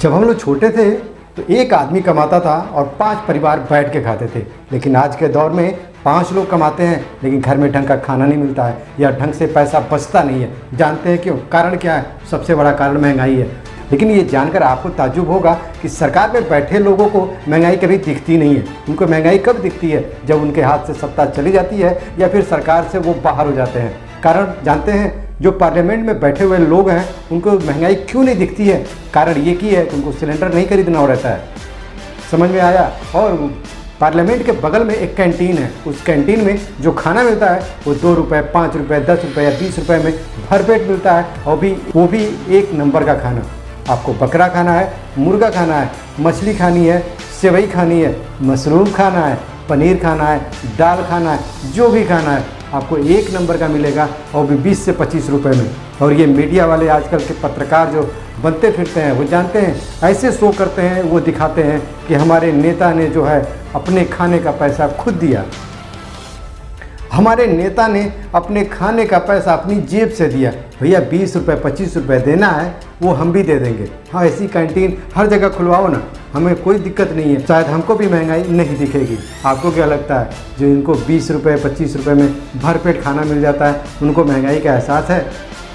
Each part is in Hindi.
जब हम लोग छोटे थे तो एक आदमी कमाता था और 5 परिवार बैठ के खाते थे, लेकिन आज के दौर में 5 लोग कमाते हैं लेकिन घर में ढंग का खाना नहीं मिलता है या ढंग से पैसा बचता नहीं है। जानते हैं क्यों? कारण क्या है? सबसे बड़ा कारण महंगाई है। लेकिन ये जानकर आपको ताज्जुब होगा कि सरकार में बैठे लोगों को महंगाई कभी दिखती नहीं है। उनको महंगाई कब दिखती है? जब उनके हाथ से सत्ता चली जाती है या फिर सरकार से वो बाहर हो जाते हैं। कारण जानते हैं? जो पार्लियामेंट में बैठे हुए लोग हैं उनको महंगाई क्यों नहीं दिखती है? कारण ये की है कि उनको सिलेंडर नहीं खरीदना हो रहता है। समझ में आया? और पार्लियामेंट के बगल में एक कैंटीन है, उस कैंटीन में जो खाना मिलता है वो 2 रुपये, 5 रुपये, 10 रुपये या 20 रुपये में भरपेट मिलता है, और वो भी 1 नंबर का खाना। आपको बकरा खाना है, मुर्गा खाना है, मछली खानी है, सेवई खानी है, मशरूम खाना है, पनीर खाना है, दाल खाना है, जो भी खाना है आपको 1 नंबर का मिलेगा, और भी 20 से 25 रुपये में। और ये मीडिया वाले आजकल के पत्रकार जो बनते फिरते हैं वो जानते हैं, ऐसे शो करते हैं, वो दिखाते हैं कि हमारे नेता ने जो है अपने खाने का पैसा खुद दिया, हमारे नेता ने अपने खाने का पैसा अपनी जेब से दिया। भैया 20 रुपये 25 रुपये देना है वो हम भी दे देंगे। हाँ, ऐसी कैंटीन हर जगह खुलवाओ ना, हमें कोई दिक्कत नहीं है, शायद हमको भी महंगाई नहीं दिखेगी। आपको क्या लगता है जो इनको 20 रुपये 25 रुपये में भरपेट खाना मिल जाता है उनको महंगाई का एहसास है?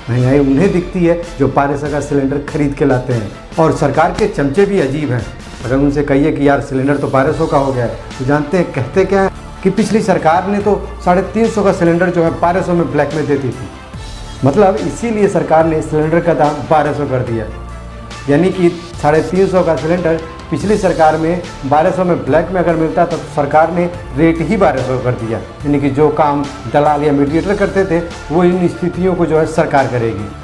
महंगाई उन्हें दिखती है जो 1200 का सिलेंडर खरीद के लाते हैं। और सरकार के चमचे भी अजीब हैं। अगर उनसे कहिए कि यार सिलेंडर तो 1200 का हो गया है, तो जानते हैं कहते क्या है कि पिछली सरकार ने तो 350 का सिलेंडर जो है 1200 में ब्लैक में देती थी। मतलब इसीलिए सरकार ने सिलेंडर का दाम 1200 कर दिया, यानी कि 350 का सिलेंडर पिछली सरकार में 1200 में ब्लैक में अगर मिलता तो सरकार ने रेट ही 1200 कर दिया। यानी कि जो काम दलाल या मीडिएटर करते थे वो इन स्थितियों को जो है सरकार करेगी।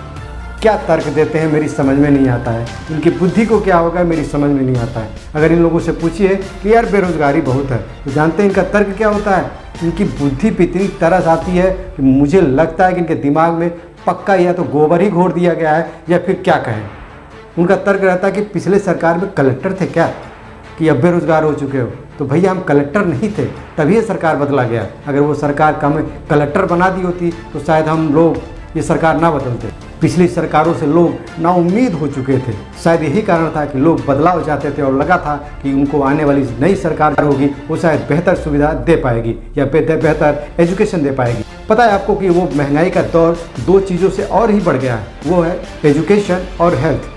क्या तर्क देते हैं मेरी समझ में नहीं आता है, इनकी बुद्धि को क्या होगा मेरी समझ में नहीं आता है। अगर इन लोगों से पूछिए कि यार बेरोज़गारी बहुत है तो जानते हैं इनका तर्क क्या होता है? इनकी बुद्धि पे इतनी तरस आती है कि मुझे लगता है कि इनके दिमाग में पक्का या तो गोबर ही घोर दिया गया है या फिर क्या कहें। उनका तर्क रहता है कि पिछले सरकार में कलेक्टर थे क्या कि अब बेरोज़गार हो चुके हो? तो भैया हम कलेक्टर नहीं थे, तभी ये सरकार बदला गया। अगर वो सरकार का हमें कलेक्टर बना दी होती तो शायद हम लोग ये सरकार ना बदलते। पिछली सरकारों से लोग नाउम्मीद हो चुके थे, शायद यही कारण था कि लोग बदलाव चाहते थे और लगा था कि उनको आने वाली नई सरकार होगी वो शायद बेहतर सुविधा दे पाएगी या बेहतर एजुकेशन दे पाएगी। पता है आपको कि वो महंगाई का दौर 2 चीज़ों से और ही बढ़ गया है, वो है एजुकेशन और हेल्थ।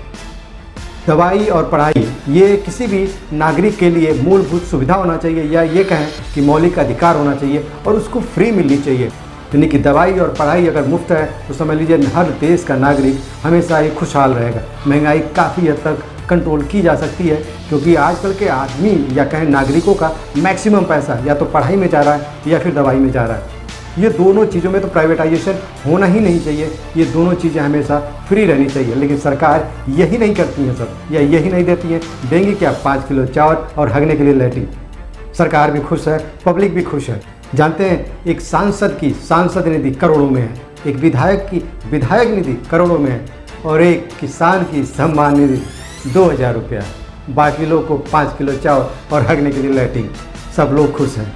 दवाई और पढ़ाई ये किसी भी नागरिक के लिए मूलभूत सुविधा होना चाहिए, या ये कहें कि मौलिक अधिकार होना चाहिए और उसको फ्री मिलनी चाहिए। यानी कि दवाई और पढ़ाई अगर मुफ्त है तो समझ लीजिए हर देश का नागरिक हमेशा ही खुशहाल रहेगा। महंगाई काफ़ी हद तक कंट्रोल की जा सकती है, क्योंकि आजकल के आदमी या कहें नागरिकों का मैक्सिमम पैसा या तो पढ़ाई में जा रहा है या फिर दवाई में जा रहा है। ये दोनों चीज़ों में तो प्राइवेटाइजेशन होना ही नहीं चाहिए, ये दोनों चीज़ें हमेशा फ्री रहनी चाहिए। लेकिन सरकार यही नहीं करती है सब, या यही नहीं देती है। देंगी क्या? 5 किलो चावल और हगने के लिए लैट्रिन। सरकार भी खुश है, पब्लिक भी खुश है। जानते हैं एक सांसद की सांसद निधि करोड़ों में है, एक विधायक की विधायक निधि करोड़ों में है, और एक किसान की सम्मान निधि 2000 रुपया। बाकी लोग को 5 किलो चावल और हगने के लिए लैट्रिन। सब लोग खुश हैं।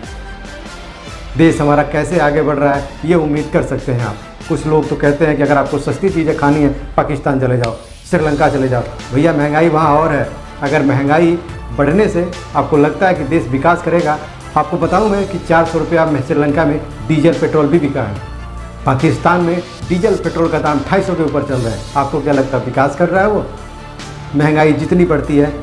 देश हमारा कैसे आगे बढ़ रहा है ये उम्मीद कर सकते हैं आप। कुछ लोग तो कहते हैं कि अगर आपको सस्ती चीज़ें खानी है पाकिस्तान चले जाओ, श्रीलंका चले जाओ। भैया महंगाई वहाँ और है। अगर महंगाई बढ़ने से आपको लगता है कि देश विकास करेगा, आपको बताऊं मैं कि 400 रुपया में श्रीलंका में डीजल पेट्रोल भी बिका है। पाकिस्तान में डीजल पेट्रोल का दाम 250 के ऊपर चल रहा है। आपको क्या लगता है विकास कर रहा है वो? महंगाई जितनी बढ़ती है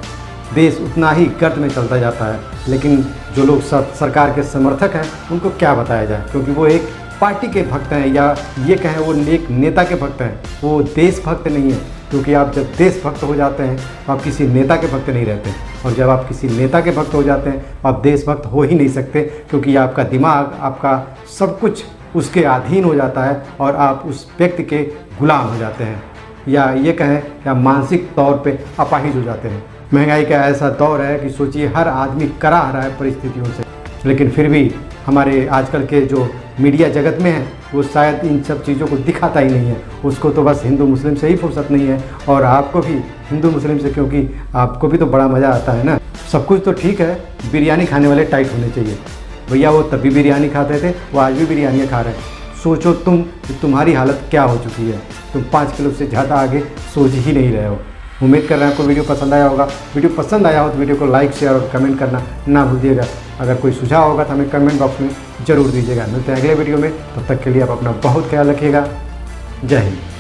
देश उतना ही गर्त में चलता जाता है। लेकिन जो लोग सरकार के समर्थक हैं उनको क्या बताया जाए, क्योंकि वो एक पार्टी के भक्त हैं, या ये कहें वो एक नेता के भक्त हैं, वो देशभक्त नहीं है। क्योंकि आप जब देशभक्त हो जाते हैं तो आप किसी नेता के भक्त नहीं रहते, और जब आप किसी नेता के भक्त हो जाते हैं तो आप देशभक्त हो ही नहीं सकते, क्योंकि आपका दिमाग, आपका सब कुछ उसके अधीन हो जाता है और आप उस व्यक्ति के गुलाम हो जाते हैं, या ये कहें या मानसिक तौर पे अपाहिज हो जाते हैं। महंगाई का ऐसा दौर है कि सोचिए हर आदमी करा रहा है परिस्थितियों से, लेकिन फिर भी हमारे आजकल के जो मीडिया जगत में है वो शायद इन सब चीज़ों को दिखाता ही नहीं है। उसको तो बस हिंदू मुस्लिम से ही फुर्सत नहीं है, और आपको भी हिंदू मुस्लिम से, क्योंकि आपको भी तो बड़ा मज़ा आता है ना। सब कुछ तो ठीक है, बिरयानी खाने वाले टाइट होने चाहिए। भैया वो तभी बिरयानी खाते थे, वो आज भी बिरयानी खा रहे हैं। सोचो तुम कि तुम्हारी हालत क्या हो चुकी है। तुम 5 किलो से ज़्यादा आगे सोच ही नहीं रहे हो। उम्मीद कर रहे हैं आपको वीडियो पसंद आया होगा। वीडियो पसंद आया हो तो वीडियो को लाइक शेयर और कमेंट करना ना भूलिएगा। अगर कोई सुझाव होगा तो हमें कमेंट बॉक्स में ज़रूर दीजिएगा। मिलते हैं अगले वीडियो में, तब तक के लिए आप अपना बहुत ख्याल रखिएगा। जय हिंद।